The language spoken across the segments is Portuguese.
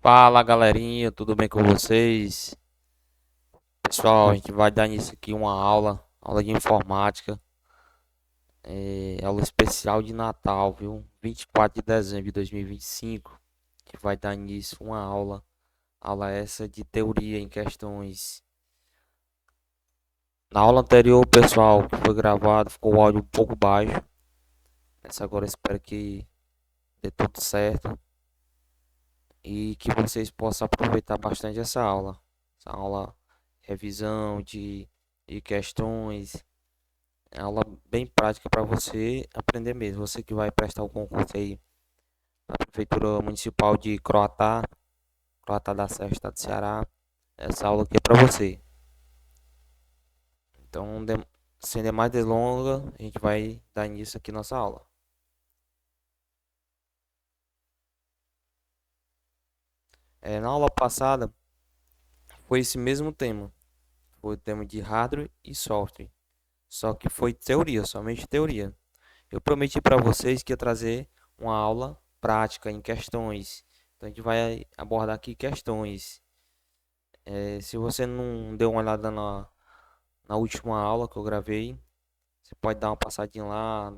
Fala galerinha, tudo bem com vocês? Pessoal, a gente vai dar início aqui uma aula de informática, aula especial de Natal, viu? 24 de dezembro de 2025, que vai dar início uma aula essa de teoria em questões. Na aula anterior, pessoal, que foi gravado, ficou o áudio um pouco baixo. Essa agora eu espero que dê tudo certo e que vocês possam aproveitar bastante essa aula revisão de questões. É aula bem prática para você aprender mesmo. Você que vai prestar o concurso aí na Prefeitura Municipal de Croatá da Serra, Estado do Ceará. Essa aula aqui é para você. Então, sem demais delongas, a gente vai dar início aqui à nossa aula. Na aula passada foi esse mesmo tema. Foi o tema de hardware e software. Só que foi teoria, somente teoria. Eu prometi para vocês que ia trazer uma aula prática em questões. Então a gente vai abordar aqui questões. Se você não deu uma olhada na última aula que eu gravei, você pode dar uma passadinha lá,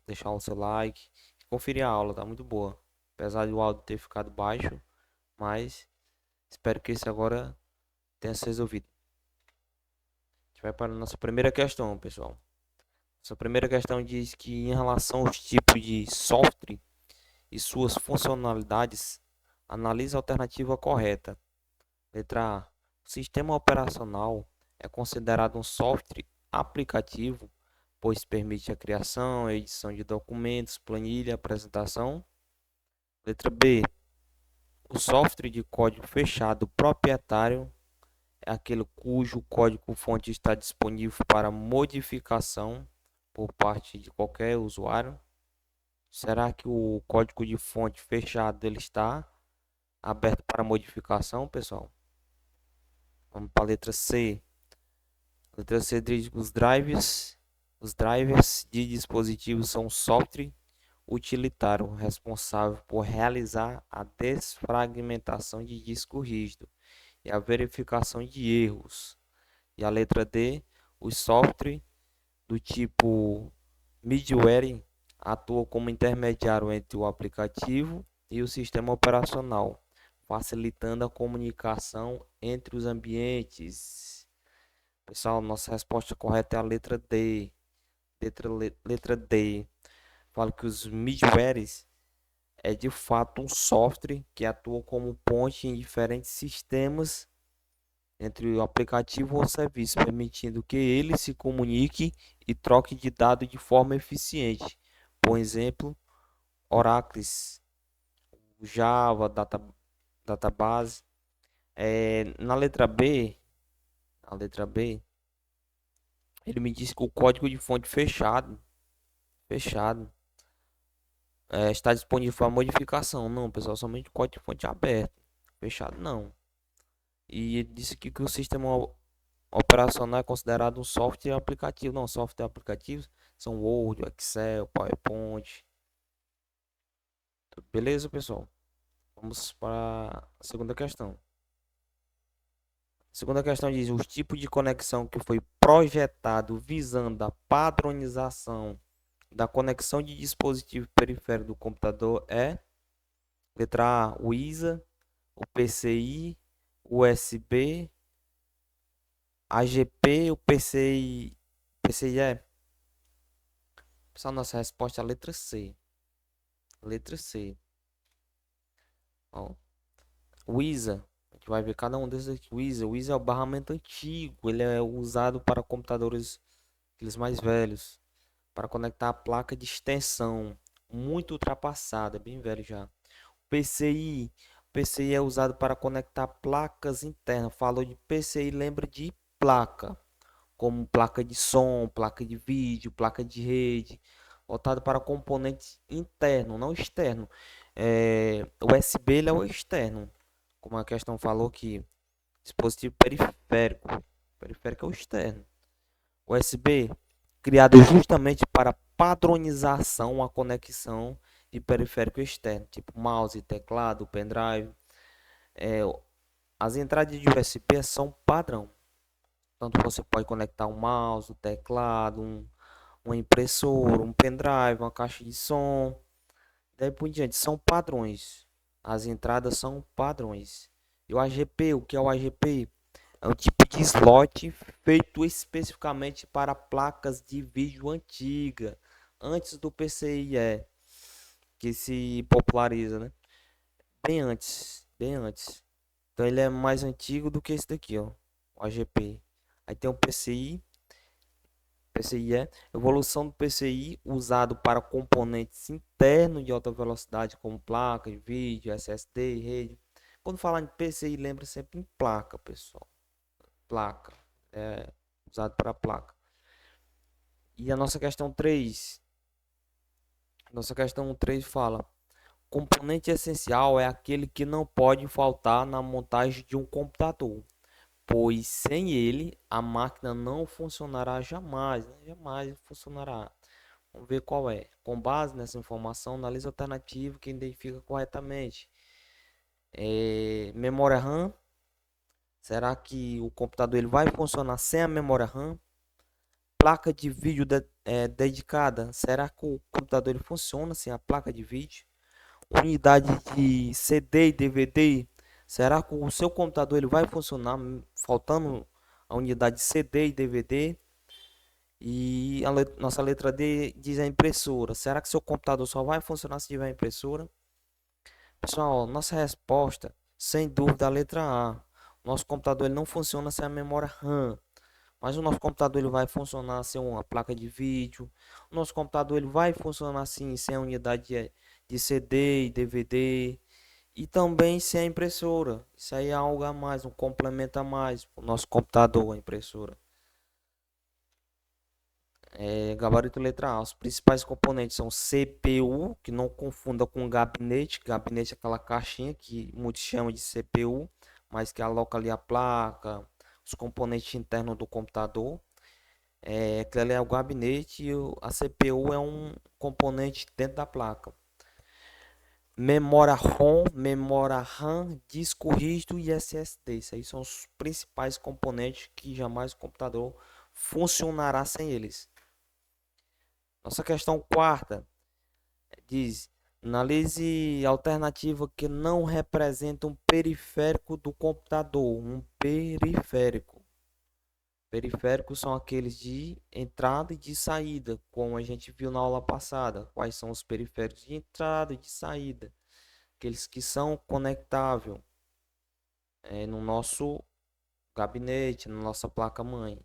deixar o seu like, conferir a aula, tá muito boa. Apesar do áudio ter ficado baixo, mas espero que esse agora tenha se resolvido. A gente vai para a nossa primeira questão, pessoal. Nossa primeira questão diz que em relação aos tipos de software e suas funcionalidades, analise a alternativa correta. Letra A. O sistema operacional é considerado um software aplicativo, pois permite a criação e edição de documentos, planilha, apresentação. Letra B. O software de código fechado proprietário é aquele cujo código-fonte está disponível para modificação por parte de qualquer usuário. Será que o código de fonte fechado ele está aberto para modificação, pessoal? Vamos para a letra C. Letra C diz que os drivers de dispositivos são software utilitário responsável por realizar a desfragmentação de disco rígido e a verificação de erros. E a letra D, os software do tipo middleware atuam como intermediário entre o aplicativo e o sistema operacional, facilitando a comunicação entre os ambientes. Pessoal, nossa resposta correta é a letra D. Letra D. Fala que os middlewares é de fato um software que atua como ponte em diferentes sistemas entre o aplicativo ou serviço, permitindo que ele se comunique e troque de dados de forma eficiente. Por exemplo, Oracle, Java, Database. Na letra B, a letra B, ele me disse que o código de fonte fechado, está disponível para modificação. Não, pessoal, somente o código de fonte aberto. Fechado, não. E ele disse que o sistema operacional é considerado um software aplicativo. Não, software aplicativos são Word, Excel, PowerPoint. Beleza, pessoal? Vamos para a segunda questão. A segunda questão diz: os tipos de conexão que foi projetado visando a padronização da conexão de dispositivo periférico do computador é letra A, o ISA, o PCI, o USB, AGP, o PCI é. Pessoal, nossa resposta é a letra C. Letra C. Ó, o ISA, a gente vai ver cada um desses aqui. O ISA é o barramento antigo, ele é usado para computadores aqueles mais velhos, para conectar a placa de extensão, muito ultrapassada, bem velho já. PCI, PCI é usado para conectar placas internas. Falou de PCI, lembra de placa, como placa de som, placa de vídeo, placa de rede, voltado para componentes internos, não externo. O USB ele é o externo, como a questão falou que dispositivo periférico, periférico é o externo. USB criado justamente para padronização a conexão de periférico externo, tipo mouse, teclado, pendrive. É, as entradas de USB são padrão. Tanto você pode conectar um mouse, um teclado, uma impressora, um pendrive, uma caixa de som. Daí por diante, são padrões. As entradas são padrões. E o AGP, o que é o AGP? É um tipo de slot feito especificamente para placas de vídeo antiga, antes do PCIe, que se populariza, né? Bem antes, bem antes. Então ele é mais antigo do que esse daqui, ó, o AGP. Aí tem o PCI, PCIe, evolução do PCI usado para componentes internos de alta velocidade, como placa de vídeo, SSD, rede. Quando falar em PCI, lembra sempre em placa, pessoal. Placa, é usado para placa. E a nossa questão 3 fala: componente essencial é aquele que não pode faltar na montagem de um computador, pois sem ele a máquina não funcionará jamais, né? Jamais funcionará. Vamos ver qual é. Com base nessa informação, analise a alternativa que identifica corretamente. Memória RAM. Será que o computador ele vai funcionar sem a memória RAM? Placa de vídeo dedicada. Será que o computador ele funciona sem a placa de vídeo? Unidade de CD e DVD. Será que o seu computador ele vai funcionar faltando a unidade de CD e DVD? E nossa letra D diz a impressora. Será que seu computador só vai funcionar se tiver impressora? Pessoal, nossa resposta, sem dúvida, a letra A. Nosso computador ele não funciona sem a memória RAM. Mas o nosso computador ele vai funcionar sem uma placa de vídeo. O nosso computador ele vai funcionar assim sem a unidade de CD e DVD. E também sem a impressora. Isso aí é algo a mais, um complemento a mais para o nosso computador, a impressora. Gabarito letra A. Os principais componentes são CPU, que não confunda com gabinete. Gabinete é aquela caixinha que muitos chamam de CPU, mas que aloca ali a placa, os componentes internos do computador. Aquele ali é o gabinete e a CPU é um componente dentro da placa. Memória ROM, memória RAM, disco rígido e SSD. Isso aí são os principais componentes que jamais o computador funcionará sem eles. Nossa questão quarta diz: analise a alternativa que não representa um periférico do computador. Um periférico. Periféricos são aqueles de entrada e de saída, como a gente viu na aula passada. Quais são os periféricos de entrada e de saída? Aqueles que são conectáveis no nosso gabinete, na nossa placa-mãe.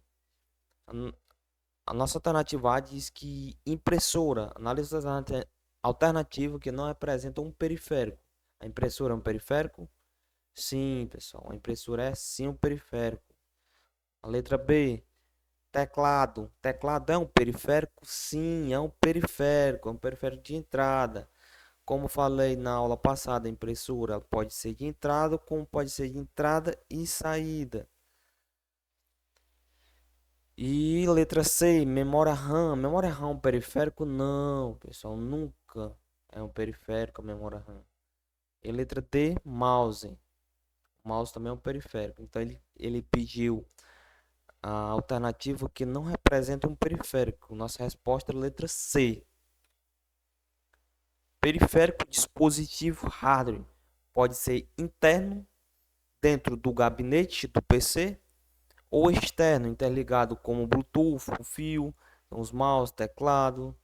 A nossa alternativa A diz que impressora, análise alternativa que não representa um periférico. A impressora é um periférico? Sim, pessoal, a impressora é sim um periférico. A letra B, teclado. Teclado é um periférico? Sim, é um periférico de entrada. Como falei na aula passada, a impressora pode ser de entrada, como pode ser de entrada e saída. E letra C, memória RAM. Memória RAM é um periférico? Não, pessoal, nunca é um periférico a memória RAM. E letra D, mouse. O mouse também é um periférico. Então ele pediu a alternativa que não representa um periférico. Nossa resposta é a letra C. Periférico, dispositivo hardware. Pode ser interno, dentro do gabinete do PC, ou externo, interligado como Bluetooth, com fio, os mouse, teclado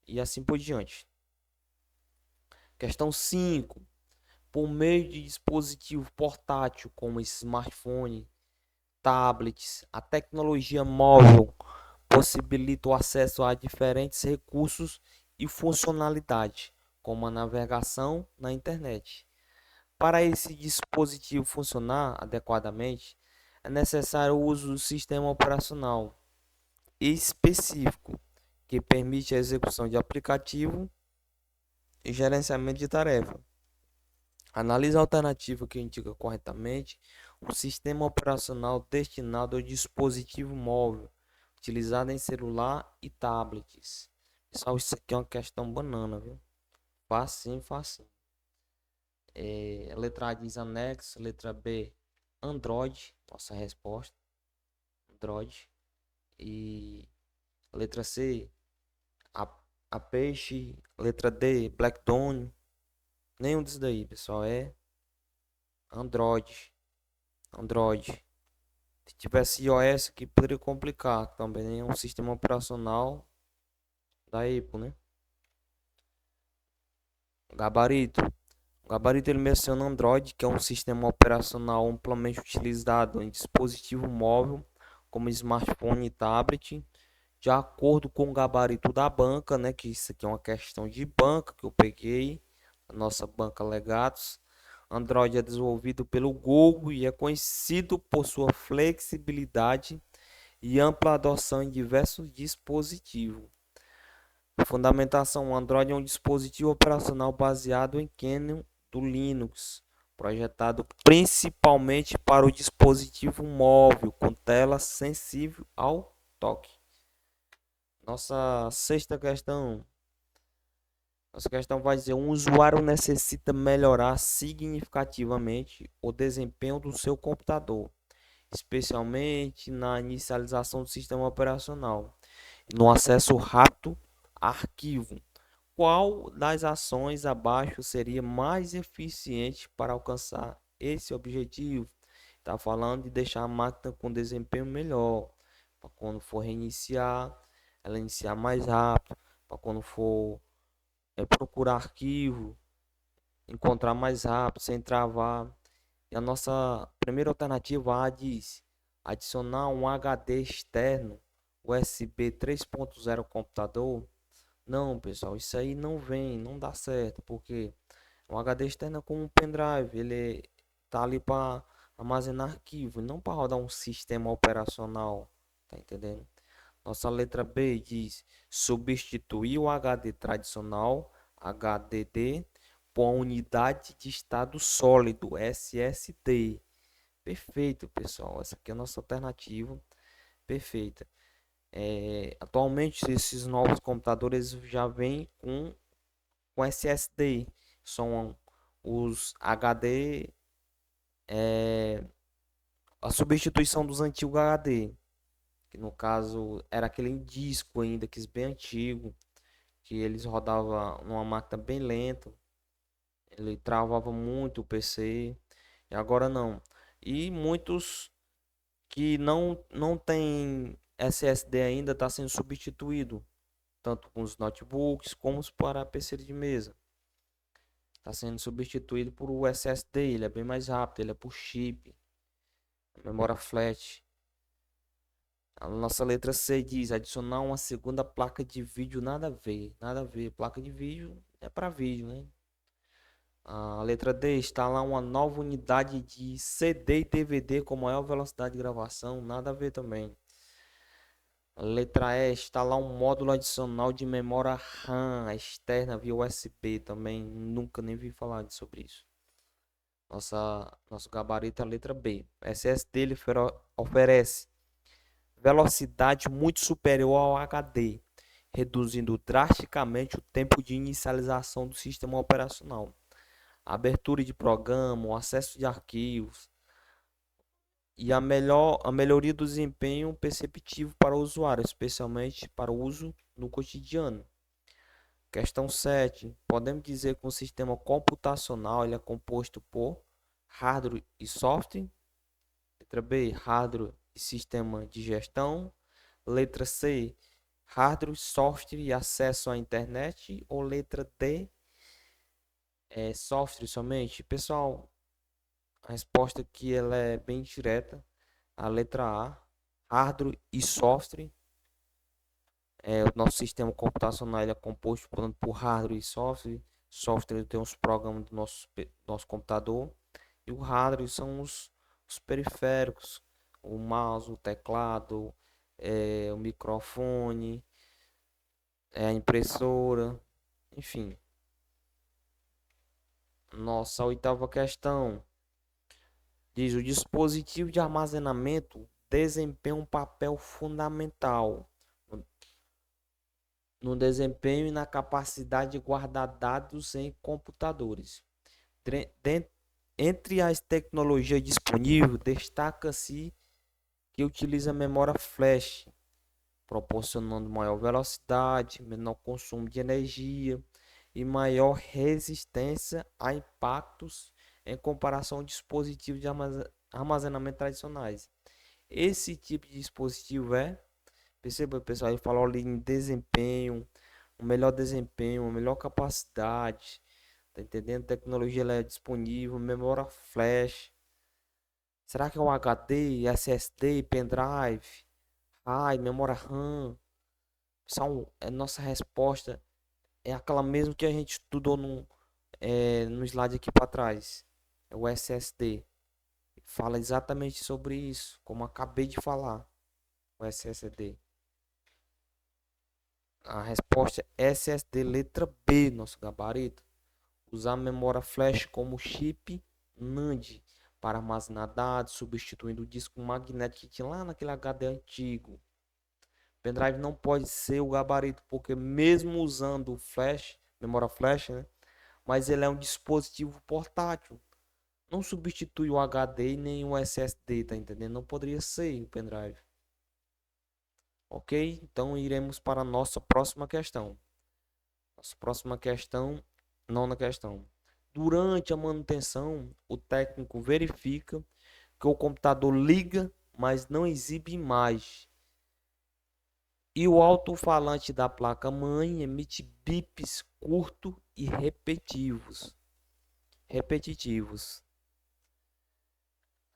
e assim por diante. Questão 5. Por meio de dispositivo portátil como smartphone, tablets, a tecnologia móvel possibilita o acesso a diferentes recursos e funcionalidades, como a navegação na internet. Para esse dispositivo funcionar adequadamente, é necessário o uso do sistema operacional específico, que permite a execução de aplicativo e gerenciamento de tarefa. Analise a alternativa que indica corretamente um sistema operacional destinado ao dispositivo móvel, utilizado em celular e tablets. Pessoal, isso aqui é uma questão banana, viu? Facinho, facinho. Letra A diz anexo, letra B, Android, nossa resposta, Android. E letra C, a, a peixe, letra D, Blackstone. Nenhum desses daí, pessoal, é Android. Android. Se tivesse iOS aqui, poderia complicar também. É um sistema operacional da Apple, né? Gabarito. O gabarito ele menciona Android, que é um sistema operacional amplamente utilizado em dispositivo móvel, como smartphone e tablet. De acordo com o gabarito da banca, né, que isso aqui é uma questão de banca que eu peguei, a nossa banca Legatos. Android é desenvolvido pelo Google e é conhecido por sua flexibilidade e ampla adoção em diversos dispositivos. Fundamentação: o Android é um dispositivo operacional baseado em kernel do Linux, projetado principalmente para o dispositivo móvel com tela sensível ao toque. Nossa sexta questão. Nossa questão vai dizer: um usuário necessita melhorar significativamente o desempenho do seu computador, especialmente na inicialização do sistema operacional, no acesso rápido a arquivo. Qual das ações abaixo seria mais eficiente para alcançar esse objetivo? Está falando de deixar a máquina com desempenho melhor, para quando for reiniciar, ela iniciar mais rápido, para quando for procurar arquivo, encontrar mais rápido, sem travar. E a nossa primeira alternativa A diz adicionar um HD externo USB 3.0 ao computador. Não, pessoal, isso aí não vem, não dá certo, porque o HD externo é como um pendrive, ele tá ali para armazenar arquivo, e não para rodar um sistema operacional, tá entendendo? Nossa letra B diz substituir o HD tradicional, HDD, por a unidade de estado sólido, SSD. Perfeito, pessoal. Essa aqui é a nossa alternativa perfeita. Atualmente, esses novos computadores já vêm com SSD. São os HD, a substituição dos antigos HD, que no caso era aquele disco ainda, que é bem antigo, que eles rodavam numa máquina bem lenta, ele travava muito o PC, e agora não. E muitos que não tem SSD ainda está sendo substituído, tanto com os notebooks como para PC de mesa. Está sendo substituído por o SSD, ele é bem mais rápido, ele é por chip, memória flash. A nossa letra C diz adicionar uma segunda placa de vídeo, nada a ver, nada a ver. Placa de vídeo é para vídeo, né? A letra D instalar uma nova unidade de CD e DVD com maior velocidade de gravação, nada a ver também. A letra E instalar um módulo adicional de memória RAM externa via USB também, nunca nem vi falar sobre isso. Nosso gabarito é a letra B. SSD ele oferece velocidade muito superior ao HD, reduzindo drasticamente o tempo de inicialização do sistema operacional, abertura de programa, o acesso de arquivos e a melhoria do desempenho perceptível para o usuário, especialmente para o uso no cotidiano. Questão 7. Podemos dizer que um sistema computacional ele é composto por hardware e software. Letra B, hardware e sistema de gestão. Letra C, hardware, software e acesso à internet. Ou letra D, software somente. Pessoal, a resposta aqui ela é bem direta. A letra A, hardware e software. O nosso sistema computacional ele é composto por hardware e software. Software tem os programas do nosso computador. E o hardware são os periféricos, o mouse, o teclado, o microfone, a impressora, enfim. Nossa oitava questão diz: o dispositivo de armazenamento desempenha um papel fundamental no desempenho e na capacidade de guardar dados em computadores. Entre as tecnologias disponíveis, destaca-se que utiliza memória flash, proporcionando maior velocidade, menor consumo de energia e maior resistência a impactos em comparação a dispositivos de armazenamento tradicionais. Esse tipo de dispositivo perceba pessoal, ele falou ali em desempenho, uma melhor capacidade, tá entendendo? Tecnologia ela é disponível, memória flash. Será que é o HD, SSD, pendrive, memória RAM? Nossa resposta é aquela mesmo que a gente estudou no slide aqui para trás. É o SSD. Fala exatamente sobre isso, como acabei de falar. O SSD. A resposta é SSD, letra B, nosso gabarito. Usar memória flash como chip NAND para armazenar dados, substituindo o disco magnético que tinha lá naquele HD antigo. Pendrive não pode ser o gabarito, porque mesmo usando flash, memória flash, né? Mas ele é um dispositivo portátil. Não substitui o HD nem o SSD, tá entendendo? Não poderia ser o pendrive. Ok? Então iremos para a nossa próxima questão. Nossa próxima questão, nona questão. Durante a manutenção, o técnico verifica que o computador liga, mas não exibe imagem. E o alto-falante da placa-mãe emite bips curtos e repetitivos.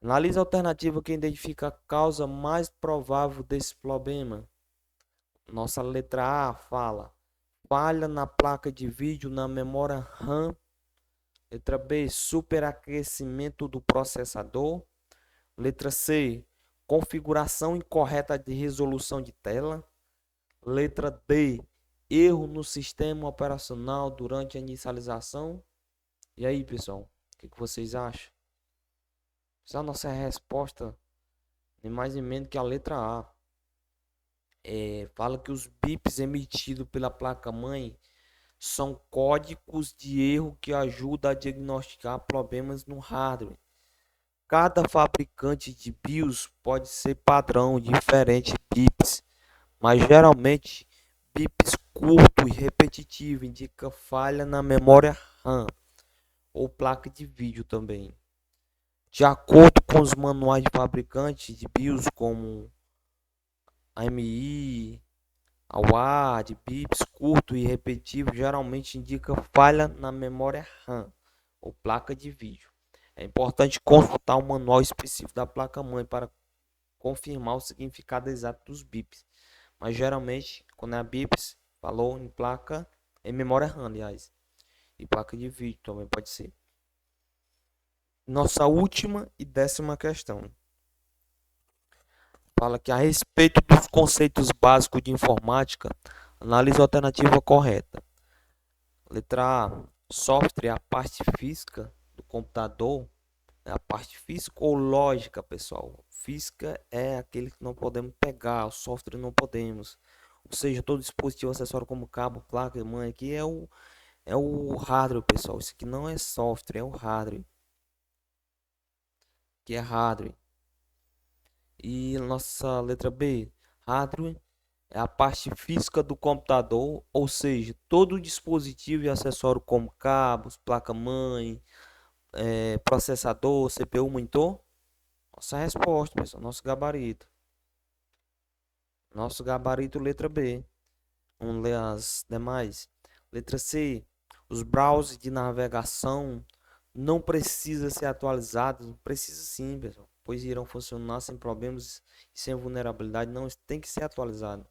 Analise a alternativa que identifica a causa mais provável desse problema. Nossa letra A fala: falha na placa de vídeo na memória RAM. Letra B, superaquecimento do processador. Letra C, configuração incorreta de resolução de tela. Letra D, erro no sistema operacional durante a inicialização. E aí, pessoal, o que vocês acham? Essa é a nossa resposta, nem mais nem menos que a letra A. Fala que os bips emitidos pela placa-mãe são códigos de erro que ajudam a diagnosticar problemas no hardware. Cada fabricante de BIOS pode ser padrão diferente bips, mas geralmente bips curto e repetitivo indica falha na memória RAM ou placa de vídeo também. De acordo com os manuais de fabricantes de BIOS como AMI, AWAD, bips curto e repetitivo geralmente indica falha na memória RAM ou placa de vídeo. É importante consultar o manual específico da placa-mãe para confirmar o significado exato dos bips. Mas geralmente, quando é bips, falou em placa, em memória RAM, aliás. E placa de vídeo também pode ser. Nossa última e 10ª questão. Fala que a respeito dos conceitos básicos de informática, analise a alternativa correta. Letra A, software é a parte física do computador. É a parte física ou lógica, pessoal. Física é aquele que não podemos pegar, o software não podemos. Ou seja, todo dispositivo acessório como cabo, placa, mãe, aqui é o hardware, pessoal. Isso aqui não é software, é o hardware. Que é hardware. E nossa letra B, hardware é a parte física do computador, ou seja, todo dispositivo e acessório como cabos, placa-mãe, processador, CPU, monitor. Nossa resposta, pessoal, nosso gabarito. Nosso gabarito, letra B. Vamos ler as demais. Letra C. Os browsers de navegação não precisam ser atualizados. Precisa sim, pessoal, pois irão funcionar sem problemas e sem vulnerabilidade. Não tem que ser atualizado.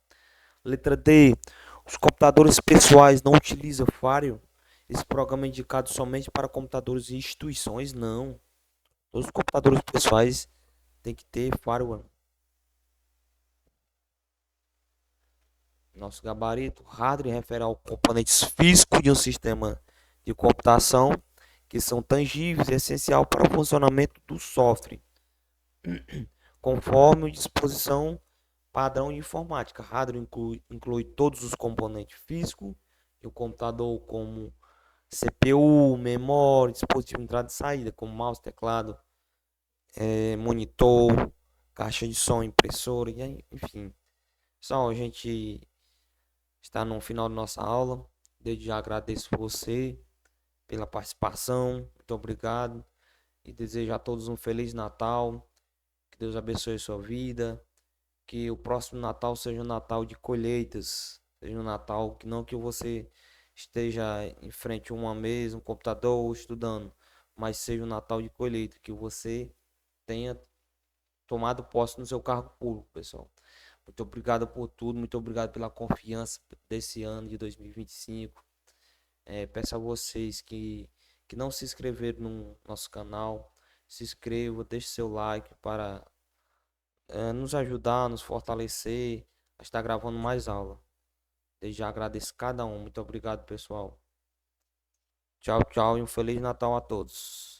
Letra D. Os computadores pessoais não utilizam Firewall. Esse programa é indicado somente para computadores e instituições. Não. Todos os computadores pessoais têm que ter Firewall. Nosso gabarito, hardware refere aos componentes físicos de um sistema de computação que são tangíveis e essencial para o funcionamento do software, conforme a disposição padrão de informática. Hardware inclui todos os componentes físicos do computador, como CPU, memória, dispositivo de entrada e saída, como mouse, teclado, monitor, caixa de som, impressora, enfim. Só a gente está no final da nossa aula. Desde já agradeço você pela participação. Muito obrigado. E desejo a todos um Feliz Natal. Que Deus abençoe a sua vida. Que o próximo Natal seja um Natal de colheitas. Seja um Natal que não que você esteja em frente a uma mesa, um computador ou estudando, mas seja um Natal de colheita. Que você tenha tomado posse no seu cargo público, pessoal. Muito obrigado por tudo, muito obrigado pela confiança desse ano de 2025. Peço a vocês que não se inscreveram no nosso canal, se inscreva, deixe seu like para nos ajudar, nos fortalecer a estar gravando mais aula. Desde já agradeço cada um. Muito obrigado, pessoal. Tchau, tchau e um Feliz Natal a todos.